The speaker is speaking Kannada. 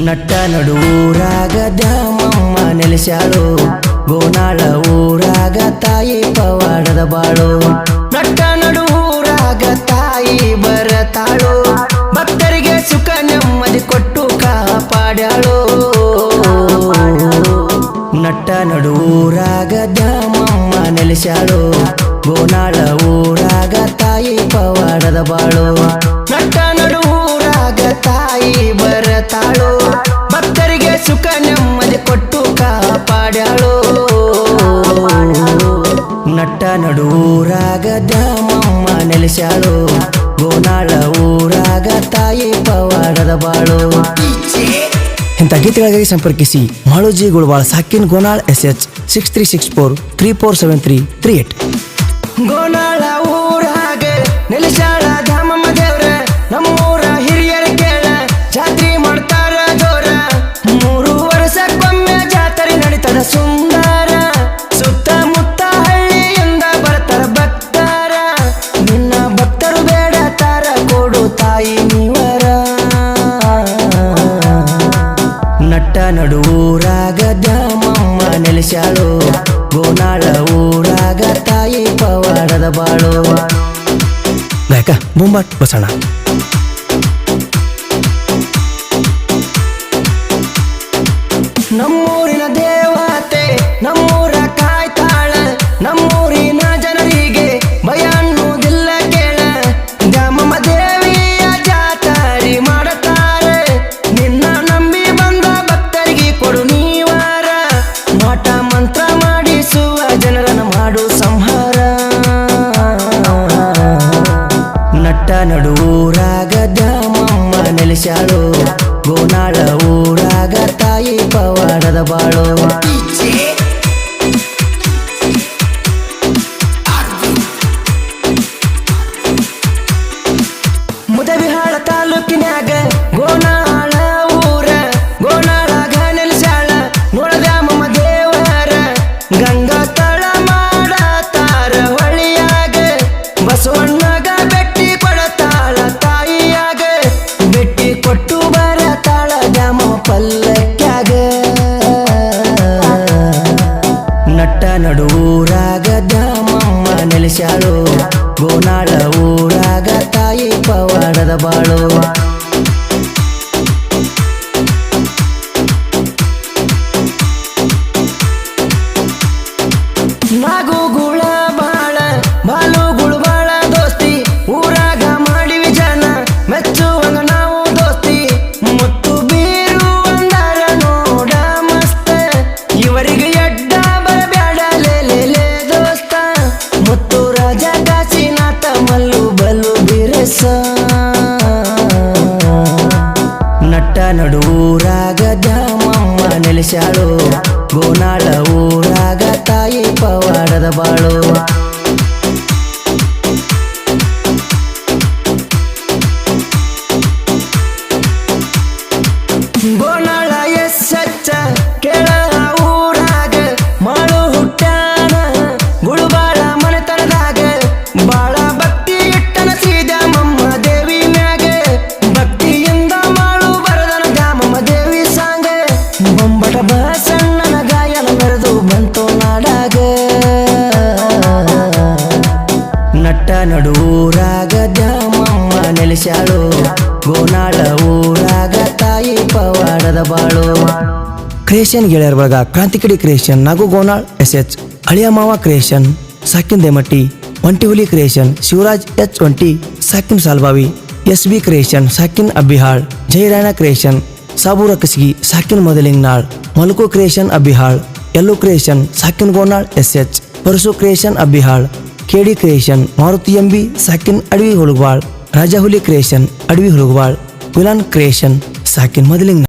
ನಟ್ಟ ನಡುವೂರಾಗ ದ್ಯಾಮಮ್ಮ ನೆಲೆಸ್ಯಾಳು, ಗೋನಾಳ ಊರಾಗ ತಾಯಿ ಪವಾಡದ ಬಾಳು. ನಟ್ಟ ನಡುವೂರಾಗ ತಾಯಿ ಬರತಾಳು, ಭಕ್ತರಿಗೆ ಸುಖ ನೆಮ್ಮದಿ ಕೊಟ್ಟು ಕಾಪಾಡ್ಯಾಳು. ನಟ್ಟ ನಡುವೂರಾಗ ದ್ಯಾಮಮ್ಮ ನೆಲೆಸ್ಯಾಳು, ಗೋನಾಳ ಊರಾಗ ತಾಯಿ ಪವಾಡದ ಬಾಳು. ನಟ್ಟ ನಡುವೂರಾಗ ತಾಯಿ ಬರತಾಳು, ಭಕ್ತರಿಗೆ ಸುಖ ನೆಮ್ಮದಿ ಕೊಟ್ಟು ಕಾಪಾಡ್ಯಾಳು. ನಟ್ಟ ನಡುವೂರಾಗ ದ್ಯಾಮಮ್ಮ ನೆಲೆಸ್ಯಾಳು, ಗೋನಾಳ ಊರಾಗ ತಾಯಿ ಪವಾಡದ ಬಾಳು. ಇಂಥ ಗೀತೆಗಳಿಗಾಗಿ ಸಂಪರ್ಕಿಸಿ ಮಾಳೋಜಿ ಗುಳವಾಳ ಸಾಕಿನ್ ಗೋನಾಳ್ SH 6364347338. ಗೋನಾಳ ಊರಾಗ ನೆಲೆಸ್ಯಾಳ ದ್ಯಾಮಮ್ಮ ದೇವ್ರ, ನಮ್ಮೂರ ಹಿರಿಯರ ಕೇಳ ಜಾತ್ರೆ ಮಾಡ್ತಾರ ಜೋರ. 3 ವರ್ಷಕ್ಕೊಮ್ಮೆ ಜಾತ್ರೆ ನಡೀತದ ಸುಂದರ, ಸುತ್ತಮುತ್ತ ಹಳ್ಳಿಯಿಂದ ಬರ್ತಾರ ಭಕ್ತರ. ನಿನ್ನ ಭಕ್ತರು ಬೇಡತಾರ ಕೊಡು ತಾಯಿ ನೀವರ. ನಟ್ಟ ನಡುವೂರಾಗ ದ್ಯಾಮಮ್ಮ ನೆಲೆಸ್ಯಾಳು, ಗೋನಾಳ ಊರಾಗ ತಾಯಿ ಪವಾಡದ ಬಾಳು. ಗಾಯಕ ಬೊಂಬಾಟ್ ಬಸಣ್ಣ. ನಮ್ಮೂರಿನ ದೇವತೆ ನಮ್ಮೂರ ಕಾಯ್ತಾಳ, ನಮ್ಮೂರಿನ ಜನರಿಗೆ ಭಯ ಅನ್ನುವುದಿಲ್ಲ ಕೇಳ. ದ್ಯಾಮಮ್ಮ ದೇವಿಯ ಜಾತ್ರೆ ಮಾಡುತ್ತಾರೆ, ನಿನ್ನ ನಂಬಿ ಬಂದ ಭಕ್ತರಿಗೆ ಕೊಡು ನೀವಾರ. ಮಾಟ ಮಂತ್ರ ಮಾಡಿಸುವ ಜನರನ್ನ ಮಾಡು ಸಂಹಾರ. ನಟ್ಟ ನಡುವೂರಾಗ ದ್ಯಾಮಮ್ಮ ನೆಲೆಸ್ಯಾಳು, ಗೋನಾಳ ಊರಾಗ ತಾಯಿ ಪವಾಡದ ಬಾಳು. ಮುದಬಿಹಾಳ ತಾಲೂಕಿನ್ಯಾಗ ಗೋನಾಳ ಊರ, ಗೋನಾಳಾಗ ನೆಲೆಸ್ಯಾಳ ನೋಡ ದ್ಯಾಮಮ್ಮ ದೇವರ. ಗಂಗಾ ತಳ ಮಾಡತಾರ ಹೊಳಿಯಾಗ, ಬಸವಣ್ಣಗ ಬೆಟ್ಟಿ ಕೊಡತಾಳ ತಾಯಿಯಾಗ. ಬೆಟ್ಟಿ ಕೊಟ್ಟು ಬರತಾಳ ದ್ಯಾಮಮ್ಮ ಪಲ್ಲಕ್ಯಾಗ. ನಟ್ಟ ನಡುವೂರಾಗ ದ್ಯಾಮಮ್ಮ ನೆಲೆಸ್ಯಾಳು, ಗೋನಾಳ ಊರಾಗ ತಾಯಿ ಪವಾಡದ ಬಾಳು. ನಾಗುಗುಳ ಬಾಳ ಬಾಲುಗುಳು ಬಾಳ ದೋಸ್ತಿ, ಊರಾಗ ಮಾಡಿವಿ ಜನ ಮೆಚ್ಚುವಂಗ ನಾವು ದೋಸ್ತಿ. ಮುತ್ತು ಬೀರು ಅಂದಾರ ನೋಡ ಮಸ್ತ, ಇವರಿಗೆ ಎಡ್ಡ ಬರಬ್ಯಾಡ ಲೇಲೆ ದೋಸ್ತ. ಮುತ್ತು ರಾಜ ಕಾಶಿನಾಥ ಮಲ್ಲು ಬಲು ಬಿರಸ. ನಟ್ಟ ನಡುವೂರಾಗ ದ್ಯಾಮಮ್ಮ ನೆಲೆಸ್ಯಾಳು, ಗೋನಾಳ ಊರಾಗ ತಾಯಿ ಪವಾಡದ ಬಾಳು. ಗೋನಾಳ SH ಕೇಳ ಊರಾಗ ಮಾಳು ಹುಟ್ಟಾನ, ಗುಳುಬಾಳ ಮನೆತನದಾಗ ಬಾಳ ಭಕ್ತಿ ಇಟ್ಟನ ದ್ಯಾಮಮ್ಮ ದೇವಿ ಮ್ಯಾಗ. ಭಕ್ತಿಯಿಂದ ಮಾಳು ಬರದನ ದ್ಯಾಮಮ್ಮ ದೇವಿ ಸಾಂಗ. ಬೊಂಬಟ ಬಸಣ್ಣನ ಗಾಯನ ಮೆರೆದು ಬಂತು ನಾಡಾಗ. ನಟ್ಟ ನಡುವೂರಾಗ ದ್ಯಾಮಮ್ಮ ನೆಲೆಸ್ಯಾಳು, ಗೋನಾಳ ಊರಾಗ ತಾಯಿ ಪವಾಡದ ಬಾಳು. ಕ್ರಿಯೇಷನ್ ಗೆಳೆಯರ ಬಳಗ ಕ್ರಾಂತಿಕಿಡಿ ಕ್ರಿಯೇಷನ್, ನಾಗು ಗೋನಾಳ್ SH, ಹಳಿಯ ಮಾವ ಕ್ರಿಯೇಷನ್ ಸಾಕಿನ್ ದೇಮಟ್ಟಿ, ಒಂಟಿಹುಲಿ ಕ್ರಿಯೇಷನ್ ಶಿವರಾಜ್ H20 ಸಾಕಿನ್ ಸಾಲ್ಬಾವಿ, SB ಕ್ರಿಯೇಷನ್ ಸಾಕಿನ್ ಅಬ್ಬಿಹಾಳ್, ಜಯರಾಯಣ ಕ್ರಿಯೇಷನ್ ಸಾಬೂರ ಕಸಗಿ ಸಾಕಿನ್ ಮೊದಲಿಂಗ್ನಾಳ್, ಮಲ್ಕು ಕ್ರಿಯೇಷನ್ ಅಬ್ಬಿಹಾಳ್, ಎಲ್ಲು ಕ್ರಿಯೇಷನ್ ಸಾಕಿನ್ Gonal SH, Parasu creation Abbihal, KD creation Maruti MB ಸಾಕಿನ್ Adavi Hulugawal, Rajahuli creation Adavi Hulugawal, villain creation ಸಾಕಿನ್ ಮೊದಲಿಂಗ್.